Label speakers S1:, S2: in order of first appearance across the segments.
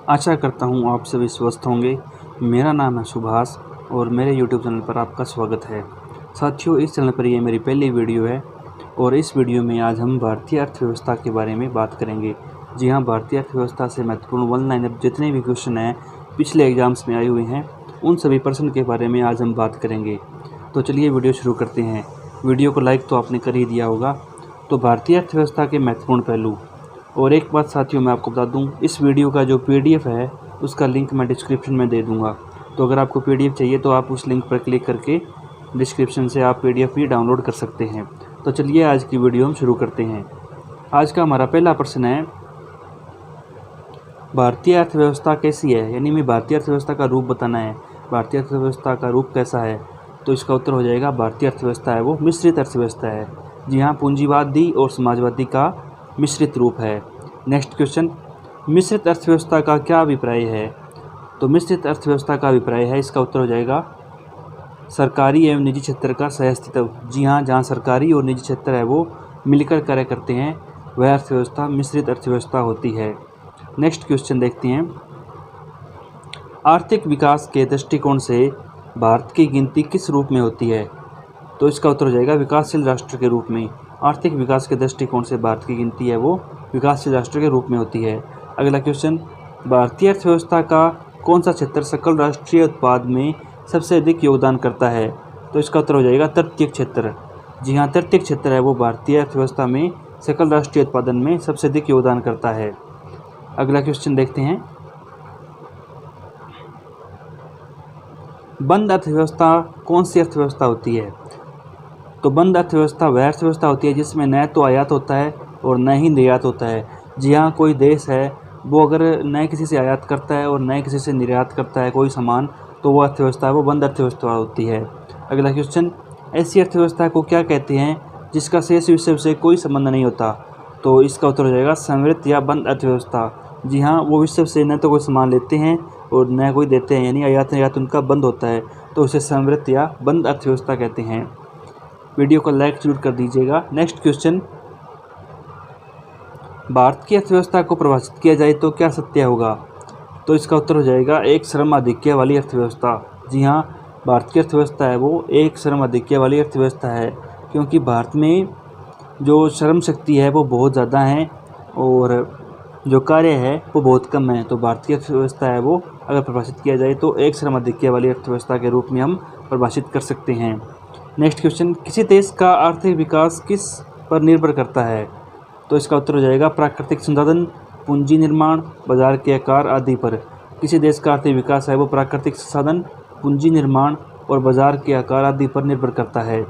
S1: आशा करता हूँ आप सभी स्वस्थ होंगे। मेरा नाम है सुभाष और मेरे यूट्यूब चैनल पर आपका स्वागत है। साथियों, इस चैनल पर ये मेरी पहली वीडियो है और इस वीडियो में आज हम भारतीय अर्थव्यवस्था के बारे में बात करेंगे। जी हाँ, भारतीय अर्थव्यवस्था से महत्वपूर्ण वन लाइनर जितने भी क्वेश्चन हैं पिछले एग्जाम्स में आए हुए हैं, उन सभी प्रश्न के बारे में आज हम बात करेंगे। तो चलिए वीडियो शुरू करते हैं। वीडियो को लाइक तो आपने कर ही दिया होगा। तो भारतीय अर्थव्यवस्था के महत्वपूर्ण पहलू, और एक बात साथियों मैं आपको बता दूं, इस वीडियो का जो पीडीएफ है उसका लिंक मैं डिस्क्रिप्शन में दे दूंगा। तो अगर आपको पीडीएफ चाहिए तो आप उस लिंक पर क्लिक करके डिस्क्रिप्शन से आप पीडीएफ भी डाउनलोड कर सकते हैं। तो चलिए आज की वीडियो हम शुरू करते हैं। आज का हमारा पहला प्रश्न है, भारतीय अर्थव्यवस्था कैसी है, यानी मैं भारतीय अर्थव्यवस्था का रूप बताना है। भारतीय अर्थव्यवस्था का रूप कैसा है? तो इसका उत्तर हो जाएगा भारतीय अर्थव्यवस्था है वो मिश्रित अर्थव्यवस्था है। जी हाँ, पूंजीवादी और समाजवादी का मिश्रित रूप है। नेक्स्ट क्वेश्चन, मिश्रित अर्थव्यवस्था का क्या अभिप्राय है? तो मिश्रित अर्थव्यवस्था का अभिप्राय है, इसका उत्तर हो जाएगा सरकारी एवं निजी क्षेत्र का सहअस्तित्व। जी हाँ, जहाँ सरकारी और निजी क्षेत्र है वो मिलकर कार्य करते हैं, वह अर्थव्यवस्था मिश्रित अर्थव्यवस्था होती है। नेक्स्ट क्वेश्चन देखते हैं, आर्थिक विकास के दृष्टिकोण से भारत की गिनती किस रूप में होती है? तो इसका उत्तर हो जाएगा विकासशील राष्ट्र के रूप में। आर्थिक विकास के दृष्टिकोण से भारत की गिनती है वो विकासशील राष्ट्र के रूप में होती है। अगला क्वेश्चन, भारतीय अर्थव्यवस्था का कौन सा क्षेत्र सकल राष्ट्रीय उत्पाद में सबसे अधिक योगदान करता है? तो इसका उत्तर हो जाएगा तृतीय क्षेत्र। जी हाँ, तृतीय क्षेत्र है वो भारतीय अर्थव्यवस्था में सकल राष्ट्रीय उत्पादन में सबसे अधिक योगदान करता है। अगला क्वेश्चन देखते हैं, बंद अर्थव्यवस्था कौन सी अर्थव्यवस्था होती है? तो बंद अर्थव्यवस्था वह अर्थव्यवस्था होती है जिसमें न तो आयात होता है और न ही निर्यात होता है। जी हाँ, कोई देश है वो अगर न किसी से आयात करता है और न किसी से निर्यात करता है कोई सामान, तो वो अर्थव्यवस्था है वो बंद अर्थव्यवस्था होती है। अगला क्वेश्चन, ऐसी अर्थव्यवस्था को क्या कहते हैं जिसका शेष विश्व से कोई संबंध नहीं होता? तो इसका उत्तर हो जाएगा समृद्ध या बंद अर्थव्यवस्था। जी हाँ, वो विश्व से न तो कोई सामान लेते हैं और न कोई देते हैं, यानी आयात निर्यात उनका बंद होता है, तो उसे समृद्ध या बंद अर्थव्यवस्था कहते हैं। वीडियो को लाइक जरूर कर दीजिएगा। नेक्स्ट क्वेश्चन, भारत की अर्थव्यवस्था को परिभाषित किया जाए तो क्या सत्य होगा? तो इसका उत्तर हो जाएगा एक श्रम आधिक्य वाली अर्थव्यवस्था। जी हाँ, भारत की अर्थव्यवस्था है वो एक श्रम आधिक्य वाली अर्थव्यवस्था है, क्योंकि भारत में जो श्रम शक्ति है वो बहुत ज़्यादा है और जो कार्य है वो बहुत कम है। तो भारत की अर्थव्यवस्था है वो अगर परिभाषित किया जाए तो एक श्रम आधिक्य वाली अर्थव्यवस्था के रूप में हम परिभाषित कर सकते हैं। नेक्स्ट क्वेश्चन, किसी देश का आर्थिक विकास किस पर निर्भर करता है? तो इसका उत्तर हो जाएगा प्राकृतिक संसाधन, पूंजी निर्माण, बाजार के आकार आदि पर। किसी देश का आर्थिक विकास है वो प्राकृतिक संसाधन, पूंजी निर्माण और बाजार के आकार आदि पर निर्भर करता है।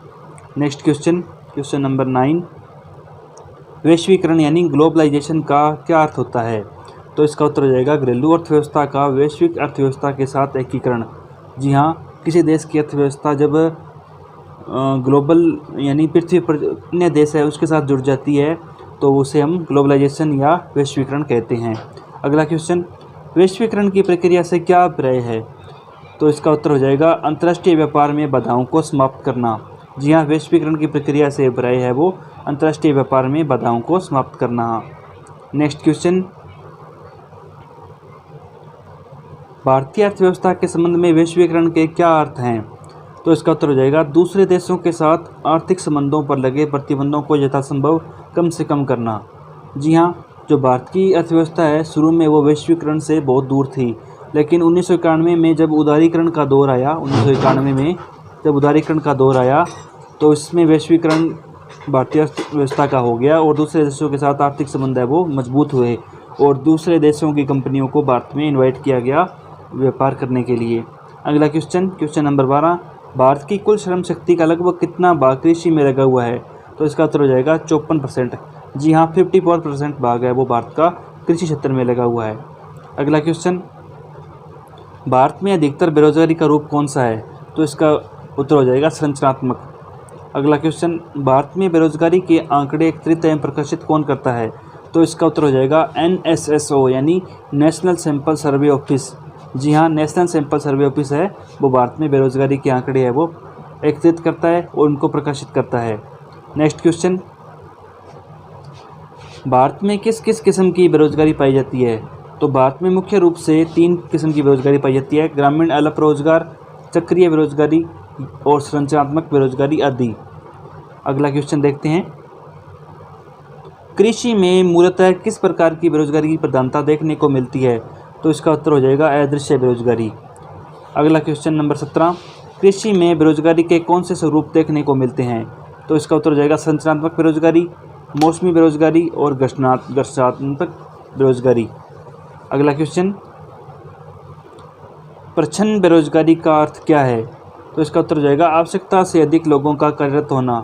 S1: नेक्स्ट क्वेश्चन, क्वेश्चन नंबर 9, वैश्वीकरण यानी ग्लोबलाइजेशन का क्या अर्थ होता है? तो इसका उत्तर हो जाएगा घरेलू अर्थव्यवस्था का वैश्विक अर्थव्यवस्था के साथ एकीकरण। जी हाँ, किसी देश की अर्थव्यवस्था जब ग्लोबल यानी पृथ्वी पर अन्य देश है उसके साथ जुड़ जाती है तो उसे हम ग्लोबलाइजेशन या वैश्वीकरण कहते हैं। अगला क्वेश्चन, वैश्वीकरण की प्रक्रिया से क्या अभिप्राय है? तो इसका उत्तर हो जाएगा अंतर्राष्ट्रीय व्यापार में बाधाओं को समाप्त करना। जी हाँ, वैश्वीकरण की प्रक्रिया से अभिप्राय है वो अंतर्राष्ट्रीय व्यापार में बाधाओं को समाप्त करना। नेक्स्ट क्वेश्चन, भारतीय अर्थव्यवस्था के संबंध में वैश्वीकरण के क्या अर्थ हैं? तो इसका उत्तर हो जाएगा दूसरे देशों के साथ आर्थिक संबंधों पर लगे प्रतिबंधों को यथासंभव कम से कम करना। जी हाँ, जो भारत की अर्थव्यवस्था है शुरू में वो वैश्वीकरण से बहुत दूर थी, लेकिन 1991 में जब उदारीकरण का दौर आया, 1991 में जब उदारीकरण का दौर आया तो इसमें वैश्वीकरण भारतीय अर्थव्यवस्था का हो गया और दूसरे देशों के साथ आर्थिक संबंध है वो मजबूत हुए और दूसरे देशों की कंपनियों को भारत में इन्वाइट किया गया व्यापार करने के लिए। अगला क्वेश्चन, क्वेश्चन नंबर 12, भारत की कुल श्रम शक्ति का लगभग कितना भाग कृषि में लगा हुआ है? तो इसका उत्तर हो जाएगा 54%। जी हाँ, 54% भाग है वो भारत का कृषि क्षेत्र में लगा हुआ है। अगला क्वेश्चन, भारत में अधिकतर बेरोजगारी का रूप कौन सा है? तो इसका उत्तर हो जाएगा संरचनात्मक। अगला क्वेश्चन, भारत में बेरोजगारी के आंकड़े एकत्रित एवं प्रकाशित कौन करता है? तो इसका उत्तर हो जाएगा NSSO यानी नेशनल सैंपल सर्वे ऑफिस। जी हाँ, नेशनल सैंपल सर्वे ऑफिस है वो भारत में बेरोजगारी के आंकड़े है वो एकत्रित करता है और उनको प्रकाशित करता है। नेक्स्ट क्वेश्चन, भारत में किस किस किस्म की बेरोजगारी पाई जाती है? तो भारत में मुख्य रूप से 3 किस्म की बेरोजगारी पाई जाती है, ग्रामीण अल्प रोजगार, चक्रीय बेरोजगारी और संरचनात्मक बेरोजगारी आदि। अगला क्वेश्चन देखते हैं, कृषि में मूलतः किस प्रकार की बेरोजगारी की प्रधानता देखने को मिलती है? तो इसका उत्तर हो जाएगा अदृश्य बेरोजगारी। अगला क्वेश्चन नंबर 17, कृषि में बेरोजगारी के कौन से स्वरूप देखने को मिलते हैं? तो इसका उत्तर हो जाएगा संरचनात्मक बेरोजगारी, मौसमी बेरोजगारी और घर्षणात्मक बेरोजगारी। अगला क्वेश्चन, प्रच्छन्न बेरोजगारी का अर्थ क्या है? तो इसका उत्तर हो जाएगा आवश्यकता से अधिक लोगों का कार्यरत होना।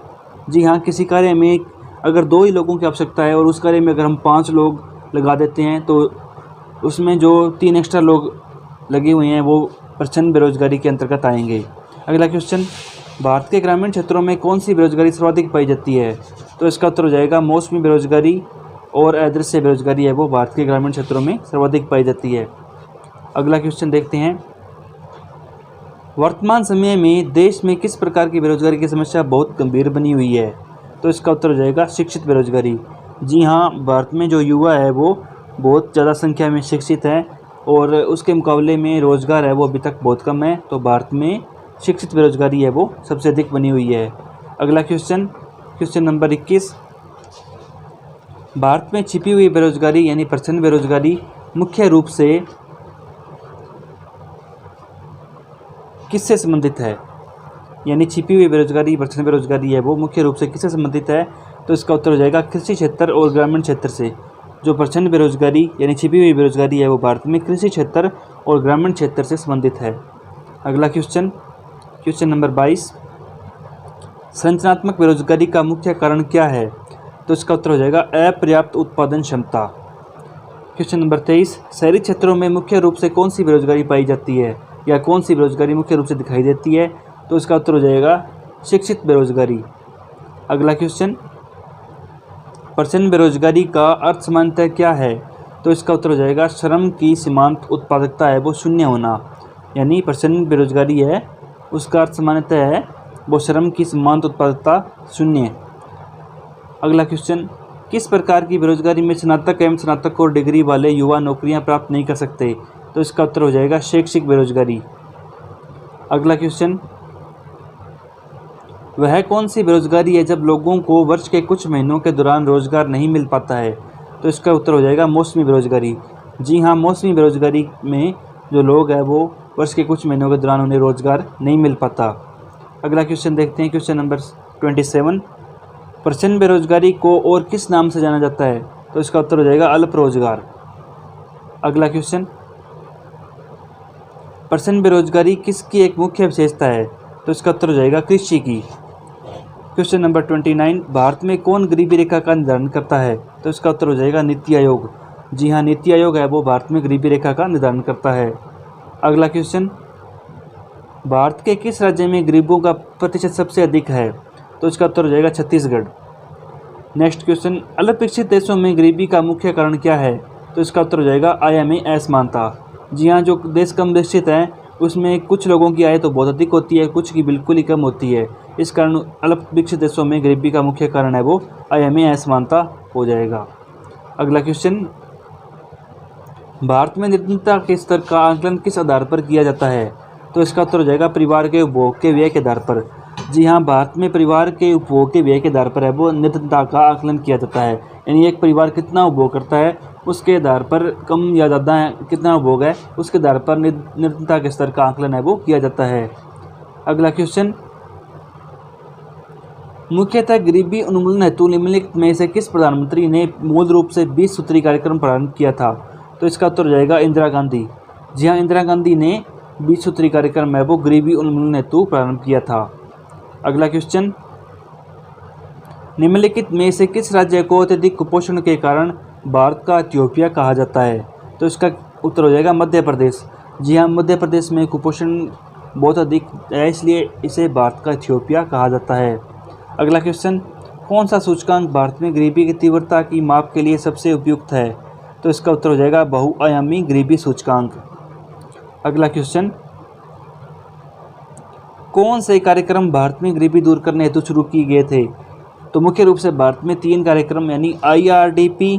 S1: जी हाँ, किसी कार्य में अगर 2 ही लोगों की आवश्यकता है और उस कार्य में अगर हम 5 लोग लगा देते हैं तो उसमें जो 3 एक्स्ट्रा लोग लगे हुए हैं वो प्रच्छन्न बेरोजगारी के अंतर्गत आएंगे। अगला क्वेश्चन, भारत के ग्रामीण क्षेत्रों में कौन सी बेरोजगारी सर्वाधिक पाई जाती है? तो इसका उत्तर हो जाएगा मौसमी बेरोजगारी और अदृश्य बेरोजगारी है वो भारत के ग्रामीण क्षेत्रों में सर्वाधिक पाई जाती है। अगला क्वेश्चन देखते हैं, वर्तमान समय में देश में किस प्रकार की बेरोजगारी की समस्या बहुत गंभीर बनी हुई है? तो इसका उत्तर हो जाएगा शिक्षित बेरोजगारी। जी हाँ, भारत में जो युवा है वो बहुत ज़्यादा संख्या में शिक्षित है और उसके मुकाबले में रोज़गार है वो अभी तक बहुत कम है, तो भारत में शिक्षित बेरोजगारी है वो सबसे अधिक बनी हुई है। अगला क्वेश्चन, क्वेश्चन नंबर 21, भारत में छिपी हुई बेरोजगारी यानी प्रच्छन्न बेरोजगारी मुख्य रूप से किससे संबंधित है? यानी छिपी हुई बेरोजगारी, प्रच्छन्न बेरोजगारी है वो मुख्य रूप से किससे संबंधित है? तो इसका उत्तर हो जाएगा कृषि क्षेत्र और ग्रामीण क्षेत्र से। जो प्रच्छन्न बेरोजगारी यानी छिपी हुई बेरोजगारी है वो भारत में कृषि क्षेत्र और ग्रामीण क्षेत्र से संबंधित है। अगला क्वेश्चन, क्वेश्चन नंबर 22, संरचनात्मक बेरोजगारी का मुख्य कारण क्या है? तो इसका उत्तर हो जाएगा अपर्याप्त उत्पादन क्षमता। क्वेश्चन नंबर 23, शहरी क्षेत्रों में मुख्य रूप से कौन सी बेरोजगारी पाई जाती है या कौन सी बेरोजगारी मुख्य रूप से दिखाई देती है? तो इसका उत्तर हो जाएगा शिक्षित बेरोजगारी। अगला क्वेश्चन, प्रच्छन्न बेरोजगारी का अर्थ सामान्यतः क्या है? तो इसका उत्तर हो जाएगा श्रम की सीमांत उत्पादकता है वो शून्य होना। यानी प्रच्छन्न बेरोजगारी है उसका अर्थ सामान्यतः है वो श्रम की सीमांत उत्पादकता शून्य। अगला क्वेश्चन, किस प्रकार की बेरोजगारी में स्नातक एवं स्नातक और डिग्री वाले युवा नौकरियां प्राप्त नहीं कर सकते? तो इसका उत्तर हो जाएगा शैक्षिक बेरोजगारी। अगला क्वेश्चन, वह कौन सी बेरोजगारी है जब लोगों को वर्ष के कुछ महीनों के दौरान रोजगार नहीं मिल पाता है? तो इसका उत्तर हो जाएगा मौसमी बेरोजगारी। जी हाँ, मौसमी बेरोजगारी में जो लोग हैं वो वर्ष के कुछ महीनों के दौरान उन्हें रोजगार नहीं मिल पाता। अगला क्वेश्चन देखते हैं, क्वेश्चन नंबर 27, प्रच्छन्न बेरोजगारी को और किस नाम से जाना जाता है? तो इसका उत्तर हो जाएगा अल्प रोजगार। अगला क्वेश्चन, प्रच्छन्न बेरोजगारी किसकी एक मुख्य विशेषता है? तो इसका उत्तर हो जाएगा कृषि की। क्वेश्चन नंबर 29, भारत में कौन गरीबी रेखा का निर्धारण करता है? तो इसका उत्तर हो जाएगा नीति आयोग। जी हाँ, नीति आयोग है वो भारत में गरीबी रेखा का निर्धारण करता है। अगला क्वेश्चन, भारत के किस राज्य में गरीबों का प्रतिशत सबसे अधिक है? तो इसका उत्तर हो जाएगा छत्तीसगढ़। नेक्स्ट क्वेश्चन, अल्प विकसित देशों में गरीबी का मुख्य कारण क्या है? तो इसका उत्तर हो जाएगा आय में असमानता। जी हाँ, जो देश कम विकसित हैं उसमें कुछ लोगों की आय तो बहुत अधिक होती है, कुछ की बिल्कुल ही कम होती है। इस कारण अल्प विकसित देशों में गरीबी का मुख्य कारण है वो आय में असमानता हो जाएगा। अगला क्वेश्चन, भारत में निर्धनता के स्तर का आकलन किस आधार पर किया जाता है? तो इसका उत्तर हो जाएगा परिवार के उपभोग के व्यय के आधार पर। जी हाँ, भारत में परिवार के उपभोग के व्यय के आधार पर है वो निर्धनता का आकलन किया जाता है। यानी एक परिवार कितना उपभोग करता है उसके आधार पर, कम या ज़्यादा कितना उपभोग है उसके आधार पर निर्धनता के स्तर का आकलन है वो किया जाता है। अगला क्वेश्चन, मुख्यतः गरीबी उन्मूलन हेतु निम्नलिखित में से किस प्रधानमंत्री ने मूल रूप से 20 सूत्री कार्यक्रम प्रारंभ किया था? तो इसका उत्तर हो जाएगा इंदिरा गांधी। जी हाँ, इंदिरा गांधी ने 20 सूत्री कार्यक्रम है वो गरीबी उन्मूलन हेतु प्रारंभ किया था। अगला क्वेश्चन, निम्नलिखित में से किस राज्य को अत्यधिक कुपोषण के कारण भारत का इथियोपिया कहा जाता है? तो इसका उत्तर हो जाएगा मध्य प्रदेश। जी हाँ, मध्य प्रदेश में कुपोषण बहुत अधिक है इसलिए इसे भारत का इथियोपिया कहा जाता है। अगला क्वेश्चन, कौन सा सूचकांक भारत में गरीबी की तीव्रता की माप के लिए सबसे उपयुक्त है? तो इसका उत्तर हो जाएगा बहुआयामी गरीबी सूचकांक। अगला क्वेश्चन, कौन से कार्यक्रम भारत में गरीबी दूर करने हेतु शुरू किए गए थे? तो मुख्य रूप से भारत में 3 कार्यक्रम यानी IRDP,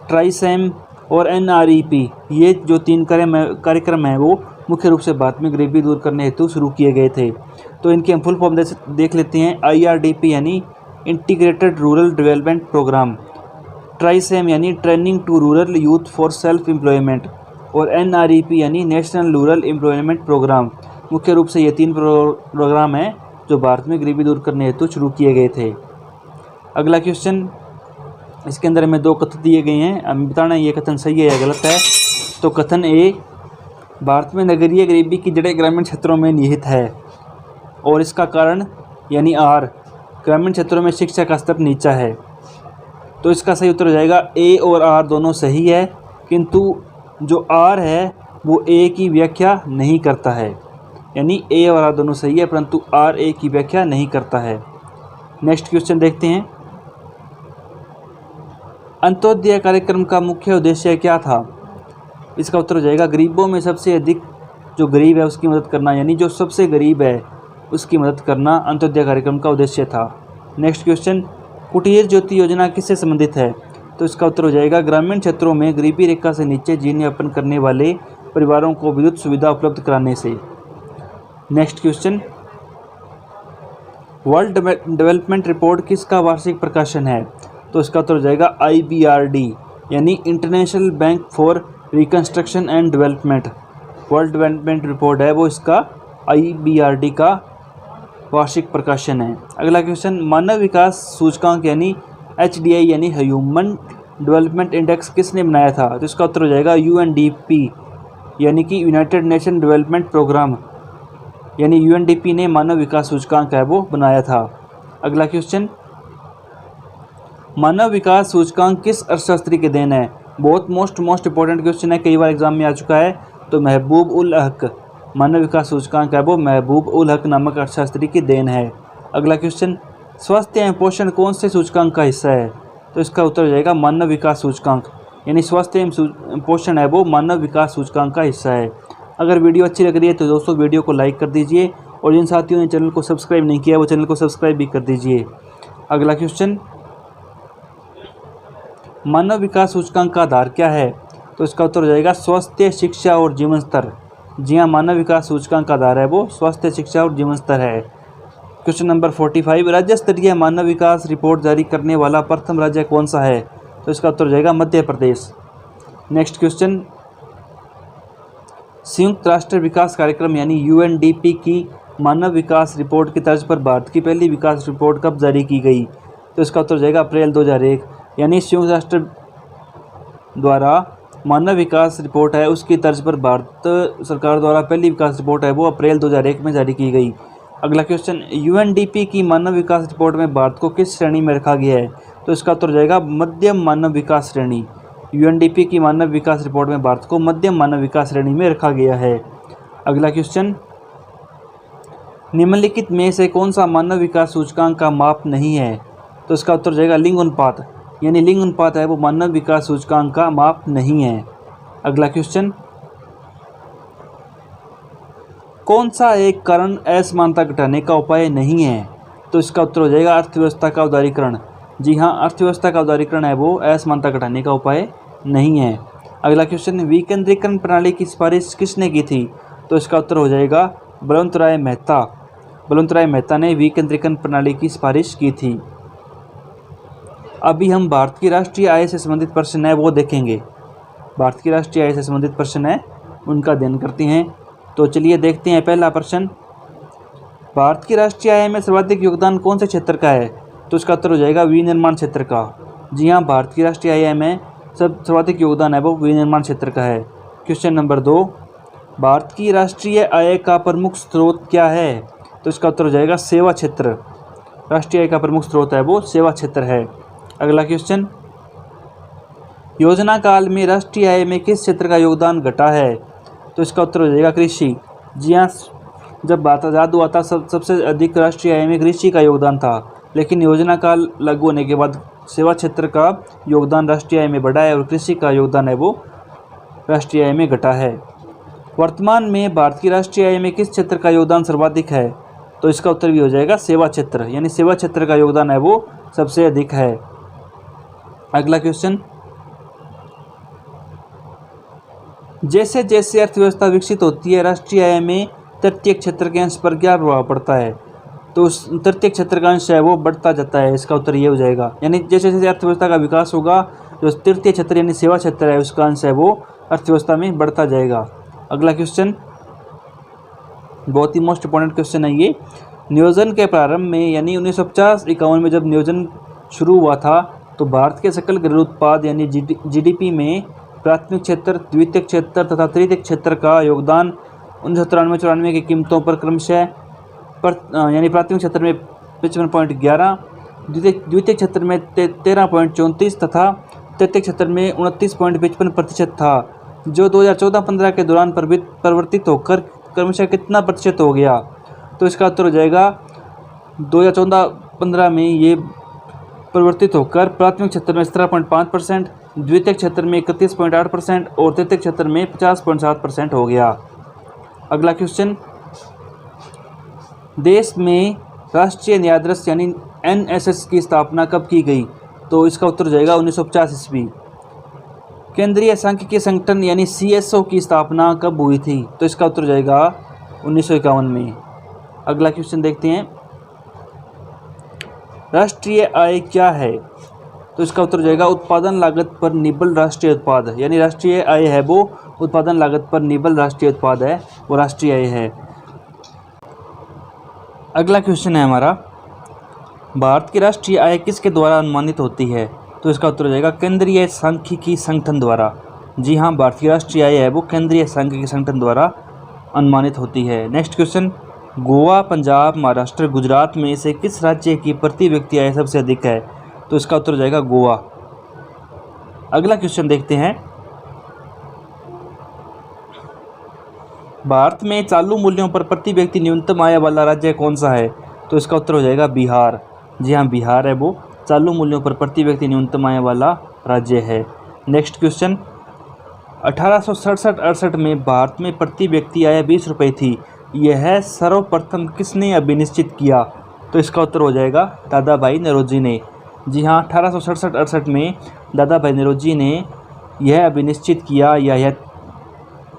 S1: ट्राइसेम और NREP, ये जो 3 कार्यक्रम हैं वो मुख्य रूप से भारत में गरीबी दूर करने हेतु शुरू किए गए थे। तो इनकी हम फुल फॉर्म देख लेते हैं। IRDP यानी integrated rural development programme, TRYSEM यानी training to rural youth for self employment, और NREP यानी नेशनल रूरल एम्प्लॉयमेंट प्रोग्राम। मुख्य रूप से ये 3 प्रोग्राम हैं जो भारत में गरीबी दूर करने हेतु शुरू किए गए थे। अगला क्वेश्चन, इसके अंदर हमें 2 कथन दिए गए हैं, हमें बताना है ये कथन सही है या गलत है। तो कथन ए, भारत में नगरीय गरीबी की जड़ें ग्रामीण क्षेत्रों में निहित है और इसका कारण यानी आर, ग्रामीण क्षेत्रों में शिक्षा का स्तर नीचा है। तो इसका सही उत्तर हो जाएगा ए और आर दोनों सही है, किंतु जो आर है वो ए की व्याख्या नहीं करता है। यानी ए और आर दोनों सही है परंतु आर ए की व्याख्या नहीं करता है। नेक्स्ट क्वेश्चन देखते हैं। अंत्योदय कार्यक्रम का मुख्य उद्देश्य क्या था? इसका उत्तर हो जाएगा गरीबों में सबसे अधिक जो गरीब है उसकी मदद करना, यानी जो सबसे गरीब है उसकी मदद करना अंत्योदय कार्यक्रम का उद्देश्य था। नेक्स्ट क्वेश्चन, कुटीर ज्योति योजना किससे संबंधित है? तो इसका उत्तर हो जाएगा ग्रामीण क्षेत्रों में गरीबी रेखा से नीचे जीवन यापन करने वाले परिवारों को विद्युत सुविधा उपलब्ध कराने से। Next question, world development report किसका वार्षिक प्रकाशन है? तो इसका उत्तर हो जाएगा IBRD यानी international bank for reconstruction and development. World development report है वो इसका IBRD का वार्षिक प्रकाशन है। अगला क्वेश्चन, मानव विकास सूचकांक यानी HDI यानी ह्यूमन डेवलपमेंट इंडेक्स किसने बनाया था? तो इसका उत्तर हो जाएगा UNDP यानी कि यूनाइटेड नेशन डेवलपमेंट प्रोग्राम, यानी UNDP ने मानव विकास सूचकांक है वो बनाया था। अगला क्वेश्चन, मानव विकास सूचकांक किस अर्थशास्त्री के देन है? बहुत मोस्ट इंपॉर्टेंट क्वेश्चन है, कई बार एग्जाम में आ चुका है। तो महबूब उल हक, मानव विकास सूचकांक है वो महबूब उल हक नामक अर्थशास्त्री की देन है। अगला क्वेश्चन, स्वास्थ्य एवं पोषण कौन से सूचकांक का हिस्सा है? तो इसका उत्तर हो जाएगा मानव विकास सूचकांक, यानी स्वास्थ्य एवं पोषण है वो मानव विकास सूचकांक का हिस्सा है। अगर वीडियो अच्छी लग रही है तो दोस्तों वीडियो को लाइक कर दीजिए और जिन साथियों ने चैनल को सब्सक्राइब नहीं किया वो चैनल को सब्सक्राइब भी कर दीजिए। अगला क्वेश्चन, मानव विकास सूचकांक का आधार क्या है? तो इसका उत्तर हो जाएगा स्वास्थ्य, शिक्षा और जीवन स्तर। जी हाँ, मानव विकास सूचकांक का आधार है वो स्वास्थ्य, शिक्षा और जीवन स्तर है। क्वेश्चन नंबर 45, राज्य स्तरीय मानव विकास रिपोर्ट जारी करने वाला प्रथम राज्य कौन सा है? तो इसका उत्तर हो जाएगा मध्य प्रदेश। नेक्स्ट क्वेश्चन, संयुक्त राष्ट्र विकास कार्यक्रम यानी UNDP की मानव विकास रिपोर्ट की तर्ज पर भारत की पहली विकास रिपोर्ट कब जारी की गई? तो इसका उत्तर हो जाएगा अप्रैल 2001, यानी संयुक्त राष्ट्र द्वारा मानव विकास रिपोर्ट है उसकी तर्ज पर भारत सरकार द्वारा पहली विकास रिपोर्ट है वो अप्रैल 2001 में जारी की गई। अगला क्वेश्चन, UNDP की मानव विकास रिपोर्ट में भारत को किस श्रेणी में रखा गया है? तो इसका उत्तर हो जाएगा मध्यम मानव विकास श्रेणी। UNDP की मानव विकास रिपोर्ट में भारत को मध्यम मानव विकास श्रेणी में रखा गया है। अगला क्वेश्चन, निम्नलिखित में से कौन सा मानव विकास सूचकांक का माप नहीं है? तो इसका उत्तर हो जाएगा लिंग अनुपात, यानी लिंग अनुपात है वो मानव विकास सूचकांक का माप नहीं है। अगला क्वेश्चन, कौन सा एक कारण असमानता घटाने का उपाय नहीं है? तो इसका उत्तर हो जाएगा अर्थव्यवस्था का उदारीकरण। जी हाँ, अर्थव्यवस्था का उदारीकरण है वो असमानता घटाने का उपाय नहीं है। अगला क्वेश्चन, विकेंद्रीकरण प्रणाली की सिफारिश किसने की थी? तो इसका उत्तर हो जाएगा बलवंत राय मेहता। बलवंत राय मेहता ने विकेंद्रीकरण प्रणाली की सिफारिश की थी। अभी हम भारत की राष्ट्रीय आय से संबंधित प्रश्न है वो देखेंगे। भारत की राष्ट्रीय आय से संबंधित प्रश्न है उनका अध्ययन करते हैं। तो चलिए देखते हैं पहला प्रश्न, भारत की राष्ट्रीय आय में सर्वाधिक योगदान कौन से क्षेत्र का है? तो इसका उत्तर हो जाएगा विनिर्माण क्षेत्र का। जी हाँ, भारत की राष्ट्रीय आय में सर्वाधिक योगदान है वो विनिर्माण क्षेत्र का है। क्वेश्चन नंबर 2, भारत की राष्ट्रीय आय का प्रमुख स्रोत क्या है? तो इसका उत्तर हो जाएगा सेवा क्षेत्र। राष्ट्रीय आय का प्रमुख स्रोत है वो सेवा क्षेत्र है। अगला क्वेश्चन, योजना काल में राष्ट्रीय आय में किस क्षेत्र का योगदान घटा है? तो इसका उत्तर हो जाएगा कृषि। जी हाँ, जब भारत आज़ाद हुआ था सबसे अधिक राष्ट्रीय आय में कृषि का योगदान था, लेकिन योजना काल लागू होने के बाद सेवा क्षेत्र का योगदान राष्ट्रीय आय में बढ़ा है और कृषि का योगदान है वो राष्ट्रीय आय में घटा है। वर्तमान में भारत की राष्ट्रीय आय में किस क्षेत्र का योगदान सर्वाधिक है? तो इसका उत्तर भी हो जाएगा सेवा क्षेत्र, यानी सेवा क्षेत्र का योगदान है वो सबसे अधिक है। अगला क्वेश्चन, जैसे जैसे अर्थव्यवस्था विकसित होती है, राष्ट्रीय आय में तृतीय क्षेत्र के अंश पर क्या प्रभाव पड़ता है? तो उस तृतीय क्षेत्र का अंश है वो बढ़ता जाता है। इसका उत्तर ये हो जाएगा। यानी जैसे जैसे अर्थव्यवस्था का विकास होगा, जो तृतीय क्षेत्र यानी सेवा क्षेत्र है उसका अंश है वो अर्थव्यवस्था में बढ़ता जाएगा। अगला क्वेश्चन बहुत ही मोस्ट इंपॉर्टेंट क्वेश्चन है ये। नियोजन के प्रारंभ में यानी 1950-51 में जब नियोजन शुरू हुआ था तो भारत के सकल घरेलू उत्पाद यानी जीडीपी में प्राथमिक क्षेत्र, द्वितीय क्षेत्र तथा तृतीय क्षेत्र का योगदान 1993-94 की कीमतों पर क्रमशः यानी प्राथमिक क्षेत्र में 55.11, द्वितीय क्षेत्र में 13.34 तथा तृतीय क्षेत्र में 29.55% था, जो 2014-15 के दौरान परिवर्तित होकर क्रमशः कितना प्रतिशत हो गया? तो इसका उत्तर हो जाएगा 2014-15 में ये परिवर्तित होकर प्राथमिक क्षेत्र में 17.5%, द्वितीय क्षेत्र में 31.8% और तृतीय क्षेत्र में 50.7% हो गया। अगला क्वेश्चन, देश में राष्ट्रीय न्यायाधीश यानी एनएसएस की स्थापना कब की गई? तो इसका उत्तर हो जाएगा 1950 ईस्वी। केंद्रीय सांख्यिकी संगठन यानी सीएसओ की स्थापना कब हुई थी? तो इसका उत्तर हो जाएगा 1951 में। अगला क्वेश्चन देखते हैं, राष्ट्रीय आय क्या है? तो इसका उत्तर हो जाएगा उत्पादन लागत पर निबल राष्ट्रीय उत्पाद, यानी राष्ट्रीय आय है वो उत्पादन लागत पर निबल राष्ट्रीय उत्पाद है वो राष्ट्रीय आय है। अगला क्वेश्चन है हमारा, भारत की राष्ट्रीय आय किसके द्वारा अनुमानित होती है? तो इसका उत्तर हो जाएगा केंद्रीय सांख्यिकी संगठन द्वारा। जी हाँ, भारत की राष्ट्रीय आय है वो केंद्रीय सांख्यिकी संगठन द्वारा अनुमानित होती है। नेक्स्ट क्वेश्चन, गोवा, पंजाब, महाराष्ट्र, गुजरात में से किस राज्य की प्रति व्यक्ति आय सबसे अधिक है? तो इसका उत्तर हो जाएगा गोवा। अगला क्वेश्चन देखते हैं, भारत में चालू मूल्यों पर प्रति व्यक्ति न्यूनतम आय वाला राज्य कौन सा है? तो इसका उत्तर हो जाएगा बिहार। जी हाँ, बिहार है वो चालू मूल्यों पर प्रति व्यक्ति न्यूनतम आय वाला राज्य है। नेक्स्ट क्वेश्चन, 1867-68 में भारत में प्रति व्यक्ति आय 20 रुपये थी, यह सर्वप्रथम किसने अभिनिश्चित किया? तो इसका उत्तर हो जाएगा दादा भाई नौरोजी ने। जी हाँ, 1867-68 में दादा भाई नौरोजी ने यह अभिनिश्चित किया या यह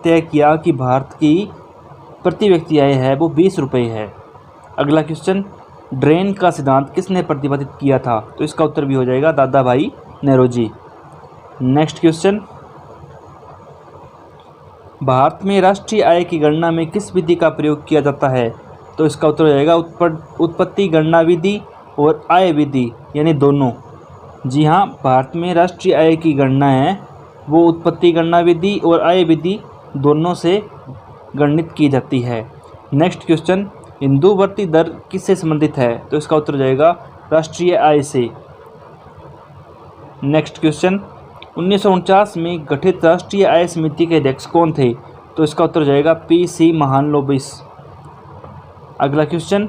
S1: तय किया कि भारत की प्रति व्यक्ति आय है वो 20 रुपये है। अगला क्वेश्चन, ड्रेन का सिद्धांत किसने प्रतिपादित किया था? तो इसका उत्तर भी हो जाएगा दादा भाई नौरोजी। नेक्स्ट क्वेश्चन, भारत में राष्ट्रीय आय की गणना में किस विधि का प्रयोग किया जाता है? तो इसका उत्तर हो जाएगा उत्पत्ति गणना विधि और आय विधि, यानी दोनों। जी हाँ, भारत में राष्ट्रीय आय की गणना है वो उत्पत्ति गणना विधि और आय विधि दोनों से गणित की जाती है। नेक्स्ट क्वेश्चन, हिंदू वृद्धि दर किससे संबंधित है? तो इसका उत्तर हो जाएगा राष्ट्रीय आय से। नेक्स्ट क्वेश्चन, 1949 में गठित राष्ट्रीय आय समिति के अध्यक्ष कौन थे? तो इसका उत्तर हो जाएगा पी.सी. महालनोबिस। अगला क्वेश्चन,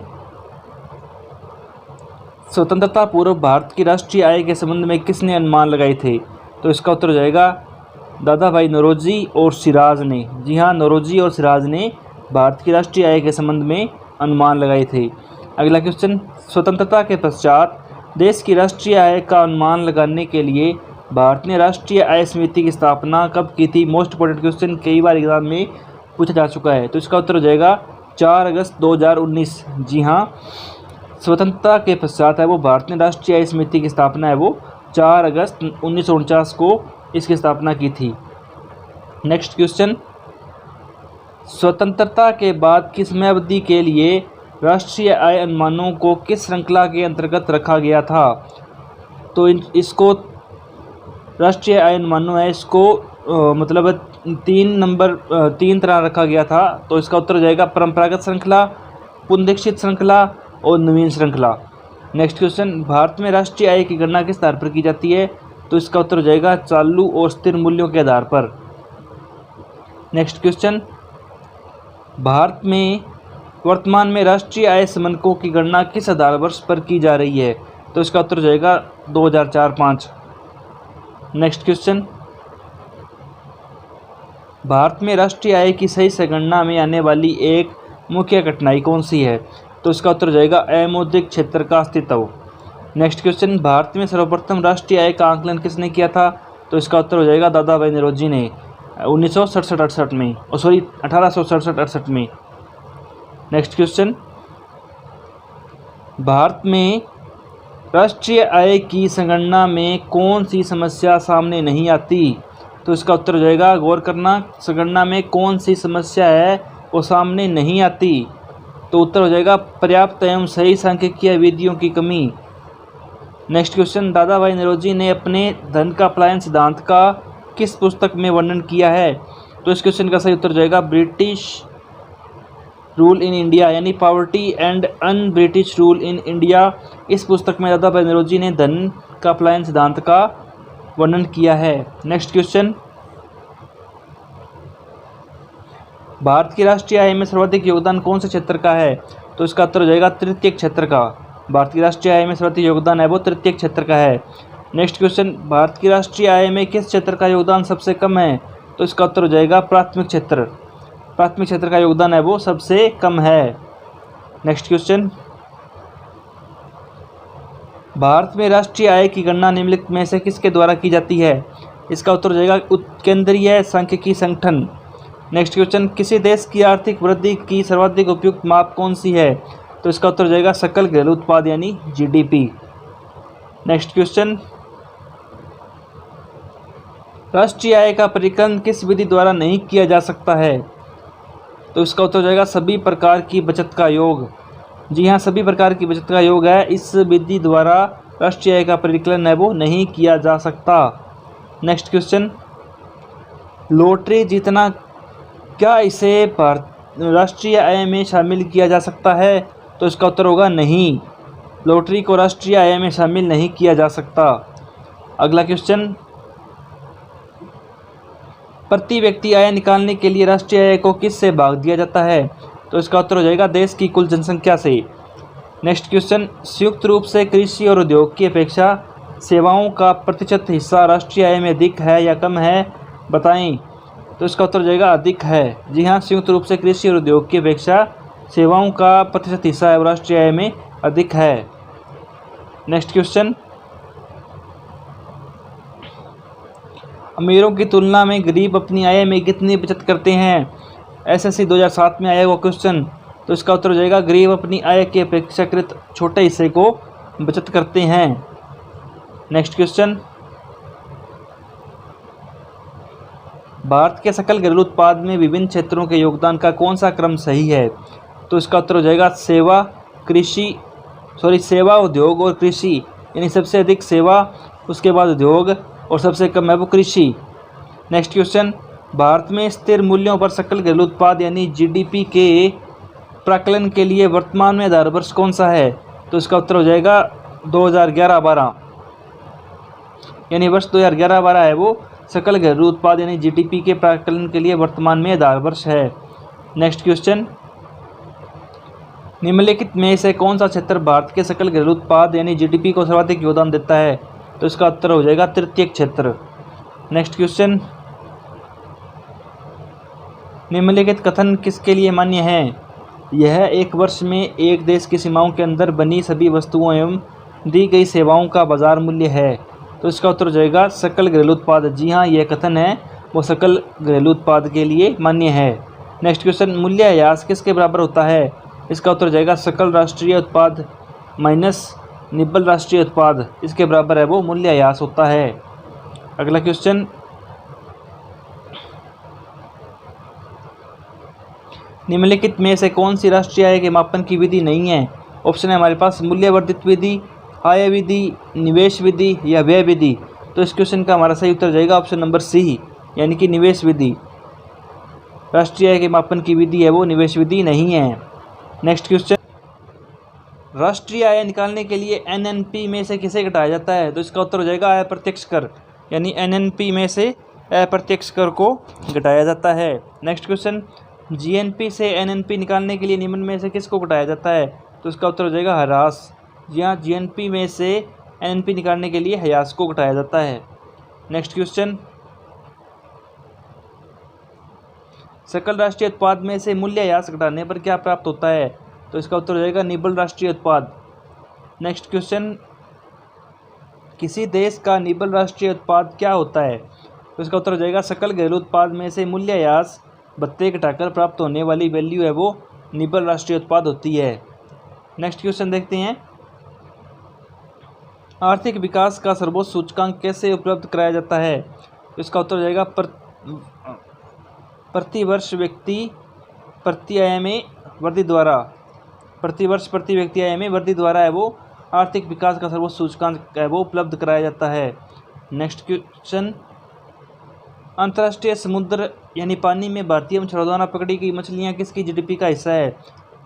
S1: स्वतंत्रता पूर्व भारत की राष्ट्रीय आय के संबंध में किसने अनुमान लगाए थे? तो इसका उत्तर हो जाएगा दादा भाई नौरोजी और सिराज ने। जी हाँ, नौरोजी और सिराज ने भारत की राष्ट्रीय आय के संबंध में अनुमान लगाए थे। अगला क्वेश्चन, स्वतंत्रता के पश्चात देश की राष्ट्रीय आय का अनुमान लगाने के लिए भारत ने राष्ट्रीय आय समिति की स्थापना कब की थी? मोस्ट इंपॉर्टेंट क्वेश्चन, कई बार एग्जाम में पूछा जा चुका है। तो इसका उत्तर हो जाएगा 4 अगस्त 2019। जी हाँ, स्वतंत्रता के पश्चात है वो भारत ने राष्ट्रीय आय समिति की स्थापना है वो 4 अगस्त 1949 को इसकी स्थापना की थी। नेक्स्ट क्वेश्चन, स्वतंत्रता के बाद की समयावधि के लिए राष्ट्रीय आय अनुमानों को किस श्रृंखला के अंतर्गत रखा गया था? तो इसको राष्ट्रीय आय अनुमानों है इसको मतलब 3 तरह रखा गया था। तो इसका उत्तर हो जाएगा परंपरागत श्रृंखला, पुनरीक्षित श्रृंखला और नवीन श्रृंखला। नेक्स्ट क्वेश्चन, भारत में राष्ट्रीय आय की गणना किस आधार पर की जाती है? तो इसका उत्तर हो जाएगा चालू और स्थिर मूल्यों के आधार पर। नेक्स्ट क्वेश्चन, भारत में वर्तमान में राष्ट्रीय आय समंको की गणना किस आधार वर्ष पर की जा रही है? तो इसका उत्तर हो जाएगा 2004-05। नेक्स्ट क्वेश्चन, भारत में राष्ट्रीय आय की सही से गणना में आने वाली एक मुख्य कठिनाई कौन सी है? तो इसका उत्तर हो जाएगा अमौद्रिक क्षेत्र का अस्तित्व। नेक्स्ट क्वेश्चन, भारत में सर्वप्रथम राष्ट्रीय आय का आकलन किसने किया था? तो इसका उत्तर हो जाएगा दादा भाई नौरोजी ने। 1967-68 में, सॉरी 1867-68 में। नेक्स्ट क्वेश्चन, भारत में राष्ट्रीय आय की संगणना में कौन सी समस्या सामने नहीं आती? तो इसका उत्तर हो जाएगा, गौर करना, संगणना में कौन सी समस्या है वो सामने नहीं आती? तो उत्तर हो जाएगा पर्याप्त एवं सही सांख्यिकीय विधियों की कमी। नेक्स्ट क्वेश्चन, दादा भाई नौरोजी ने अपने धन का पलायन सिद्धांत का किस पुस्तक में वर्णन किया है? तो इस क्वेश्चन का सही उत्तर हो जाएगा ब्रिटिश रूल इन इंडिया, यानी poverty and un British rule in India. इस पुस्तक में दादा भाई नौरोजी ने धन का पलायन सिद्धांत का वर्णन किया है। नेक्स्ट क्वेश्चन, भारत की राष्ट्रीय आय में सर्वाधिक योगदान कौन से क्षेत्र का है? तो इसका उत्तर हो जाएगा तृतीय क्षेत्र का। भारत की राष्ट्रीय आय में सर्वाधिक योगदान है वो तृतीय क्षेत्र का है। नेक्स्ट क्वेश्चन, भारत की राष्ट्रीय आय में किस क्षेत्र का योगदान सबसे कम है? तो इसका उत्तर हो जाएगा प्राथमिक क्षेत्र। प्राथमिक क्षेत्र का योगदान है वो सबसे कम है। नेक्स्ट क्वेश्चन, भारत में राष्ट्रीय आय की गणना निम्नलिखित में से किसके द्वारा की जाती है? इसका उत्तर हो जाएगा केंद्रीय सांख्यिकी संगठन। नेक्स्ट क्वेश्चन, किसी देश की आर्थिक वृद्धि की सर्वाधिक उपयुक्त माप कौन सी है? तो इसका उत्तर हो जाएगा सकल घरेलू उत्पाद यानी जीडीपी। नेक्स्ट क्वेश्चन, राष्ट्रीय आय का परिकलन किस विधि द्वारा नहीं किया जा सकता है? तो इसका उत्तर हो जाएगा सभी प्रकार की बचत का योग। जी हाँ, सभी प्रकार की बचत का योग है, इस विधि द्वारा राष्ट्रीय आय का परिकलन है वो नहीं किया जा सकता। नेक्स्ट क्वेश्चन, लॉटरी जीतना क्या इसे राष्ट्रीय आय में शामिल किया जा सकता है? तो इसका उत्तर होगा नहीं, लॉटरी को राष्ट्रीय आय में शामिल नहीं किया जा सकता। अगला क्वेश्चन, प्रति व्यक्ति आय निकालने के लिए राष्ट्रीय आय को किस से भाग दिया जाता है? तो इसका उत्तर हो जाएगा देश की कुल जनसंख्या से। नेक्स्ट क्वेश्चन, संयुक्त रूप से कृषि और उद्योग की अपेक्षा सेवाओं का प्रतिशत हिस्सा राष्ट्रीय आय में अधिक है या कम है, बताएं। तो इसका उत्तर हो जाएगा अधिक है। जी हाँ, संयुक्त रूप से कृषि और उद्योग की अपेक्षा सेवाओं का प्रतिशत हिस्सा है वो राष्ट्रीय आय में अधिक है। नेक्स्ट क्वेश्चन, अमीरों की तुलना में गरीब अपनी आय में कितनी बचत करते हैं? एसएससी 2007 में आया हुआ क्वेश्चन। तो इसका उत्तर हो जाएगा गरीब अपनी आय के अपेक्षाकृत छोटे हिस्से को बचत करते हैं। नेक्स्ट क्वेश्चन, भारत के सकल घरेलू उत्पाद में विभिन्न क्षेत्रों के योगदान का कौन सा क्रम सही है? तो इसका उत्तर हो जाएगा सेवा, उद्योग और कृषि, यानी सबसे अधिक सेवा, उसके बाद उद्योग और सबसे कम है वो कृषि। नेक्स्ट क्वेश्चन, भारत में स्थिर मूल्यों पर सकल घरेलू उत्पाद यानी जीडीपी के प्राकलन के लिए वर्तमान में आधार वर्ष कौन सा है? तो इसका उत्तर हो जाएगा 2011-12, यानी वर्ष 2011-12 है वो सकल घरेलू उत्पाद यानी जीडीपी के प्राकलन के लिए वर्तमान में आधार वर्ष है। नेक्स्ट क्वेश्चन, निम्नलिखित में से कौन सा क्षेत्र भारत के सकल घरेलू उत्पाद यानी जीडीपी को सर्वाधिक योगदान देता है? तो इसका उत्तर हो जाएगा तृतीय क्षेत्र। नेक्स्ट क्वेश्चन, निम्नलिखित कथन किसके लिए मान्य है? यह एक वर्ष में एक देश की सीमाओं के अंदर बनी सभी वस्तुओं एवं दी गई सेवाओं का बाजार मूल्य है। तो इसका उत्तर हो जाएगा सकल घरेलू उत्पाद। जी हाँ, यह कथन है वो सकल घरेलू उत्पाद के लिए मान्य है। नेक्स्ट क्वेश्चन, मूल्यह्रास किसके बराबर होता है? इसका उत्तर हो जाएगा सकल राष्ट्रीय उत्पाद माइनस निब्बल राष्ट्रीय उत्पाद, इसके बराबर है वो मूल्यह्रास होता है। अगला क्वेश्चन, निम्नलिखित में से कौन सी राष्ट्रीय आय के मापन की विधि नहीं है? ऑप्शन है हमारे पास मूल्यवर्धित विधि, आय विधि, निवेश विधि या व्यय विधि। तो इस क्वेश्चन का हमारा सही उत्तर जाएगा ऑप्शन नंबर सी, यानी कि निवेश विधि। राष्ट्रीय आय के मापन की विधि है वो निवेश विधि नहीं है। नेक्स्ट क्वेश्चन, राष्ट्रीय आय निकालने के लिए एनएनपी में से किसे घटाया जाता है? तो इसका उत्तर हो जाएगा अप्रत्यक्ष कर, यानी एनएनपी में से अप्रत्यक्ष कर को घटाया जाता है। नेक्स्ट क्वेश्चन, जीएनपी से एनएनपी निकालने के लिए निम्न में से किसको घटाया जाता है? तो इसका उत्तर हो जाएगा ह्रास। जी हाँ, जीएनपी में से एनएनपी निकालने के लिए ह्रास को घटाया जाता है। नेक्स्ट क्वेश्चन, सकल राष्ट्रीय उत्पाद में से मूल्यह्रास घटाने पर क्या प्राप्त होता है? तो इसका उत्तर हो जाएगा निब्बल राष्ट्रीय उत्पाद। नेक्स्ट क्वेश्चन, किसी देश का निब्बल राष्ट्रीय उत्पाद क्या होता है? तो इसका उत्तर हो जाएगा सकल घरेलू उत्पाद में से मूल्यह्रास भत्ते घटाकर प्राप्त होने वाली वैल्यू है वो निव्वल राष्ट्रीय उत्पाद होती है। नेक्स्ट क्वेश्चन देखते हैं, आर्थिक विकास का सर्वोच्च सूचकांक कैसे उपलब्ध कराया जाता है? तो इसका उत्तर हो जाएगा प्रतिवर्ष व्यक्ति प्रति आय में वृद्धि द्वारा, प्रतिवर्ष प्रति व्यक्ति आय में वृद्धि द्वारा है वो आर्थिक विकास का सर्वोच्च सूचकांक है वो उपलब्ध कराया जाता है। नेक्स्ट क्वेश्चन, अंतर्राष्ट्रीय समुद्र यानी पानी में भारतीय मछुआरों द्वारा पकड़ी गई मछलियाँ किसकी जीडीपी का हिस्सा है?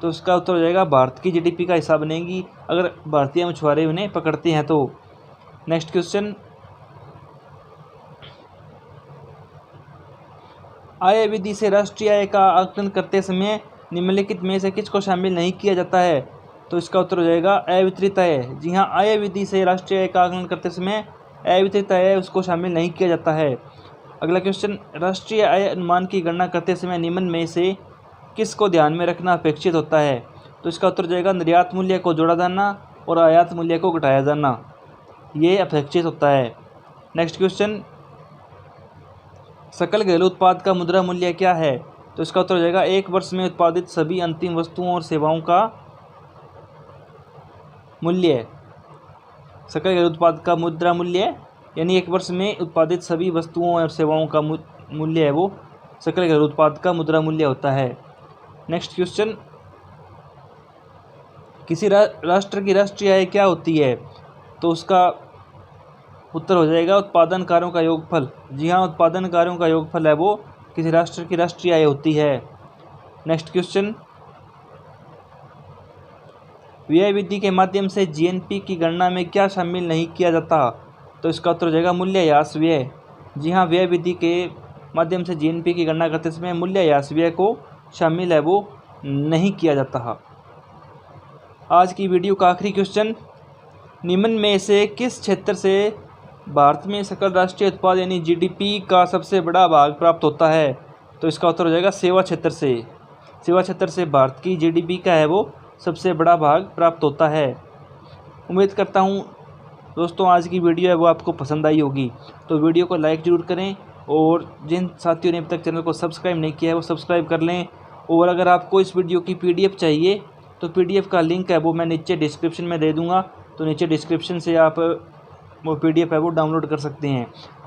S1: तो इसका उत्तर हो जाएगा भारत की जीडीपी का हिस्सा बनेगी अगर भारतीय मछुआरे उन्हें पकड़ते हैं तो। नेक्स्ट क्वेश्चन, आय विधि से राष्ट्रीय आय का आकलन करते समय निम्नलिखित में से किसको शामिल नहीं किया जाता है? तो इसका उत्तर हो जाएगा अवितरित आय। जी हाँ, आय विधि से राष्ट्रीय आय का आकलन करते समय अवितरित आय उसको शामिल नहीं किया जाता है। अगला क्वेश्चन, राष्ट्रीय आय अनुमान की गणना करते समय निम्न में से किसको ध्यान में रखना अपेक्षित होता है? तो इसका उत्तर हो जाएगा निर्यात मूल्य को जोड़ा जाना और आयात मूल्य को घटाया जाना, ये अपेक्षित होता है। नेक्स्ट क्वेश्चन, सकल घरेलू उत्पाद का मुद्रा मूल्य क्या है? तो इसका उत्तर हो जाएगा एक वर्ष में उत्पादित सभी अंतिम वस्तुओं और सेवाओं का मूल्य। सकल घरेलू उत्पाद का मुद्रा मूल्य यानी एक वर्ष में उत्पादित सभी वस्तुओं और सेवाओं का मूल्य है वो सकल घरेलू उत्पाद का मुद्रा मूल्य होता है। नेक्स्ट क्वेश्चन, किसी राष्ट्र की राष्ट्रीय आय क्या होती है? तो उसका उत्तर हो जाएगा उत्पादन कार्यों का योगफल। जी हाँ, उत्पादन कार्यों का योगफल है वो किसी राष्ट्र की राष्ट्रीय आय होती है। नेक्स्ट क्वेश्चन, व्यय विधि के माध्यम से जीएनपी की गणना में क्या शामिल नहीं किया जाता? तो इसका उत्तर हो जाएगा मूल्यह्रास व्यय। जी हाँ, व्यय विधि के माध्यम से जीएनपी की गणना करते समय मूल्यह्रास व्यय को शामिल है वो नहीं किया जाता। आज की वीडियो का आखिरी क्वेश्चन, निम्न में से किस क्षेत्र से भारत में सकल राष्ट्रीय उत्पाद यानी जीडीपी का सबसे बड़ा भाग प्राप्त होता है? तो इसका उत्तर हो जाएगा सेवा क्षेत्र से। सेवा क्षेत्र से भारत की जीडीपी का है वो सबसे बड़ा भाग प्राप्त होता है। उम्मीद करता हूँ दोस्तों आज की वीडियो है वो आपको पसंद आई होगी, तो वीडियो को लाइक ज़रूर करें और जिन साथियों ने अब तक चैनल को सब्सक्राइब नहीं किया है वो सब्सक्राइब कर लें। और अगर आपको इस वीडियो की पीडीएफ चाहिए तो पीडीएफ का लिंक है वो मैं नीचे डिस्क्रिप्शन में दे दूँगा, तो नीचे डिस्क्रिप्शन से आप वो पीडीएफ है वो डाउनलोड कर सकते हैं।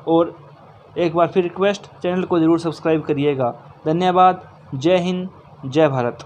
S1: और एक बार फिर रिक्वेस्ट, चैनल को ज़रूर सब्सक्राइब करिएगा। धन्यवाद। जय हिंद, जय भारत।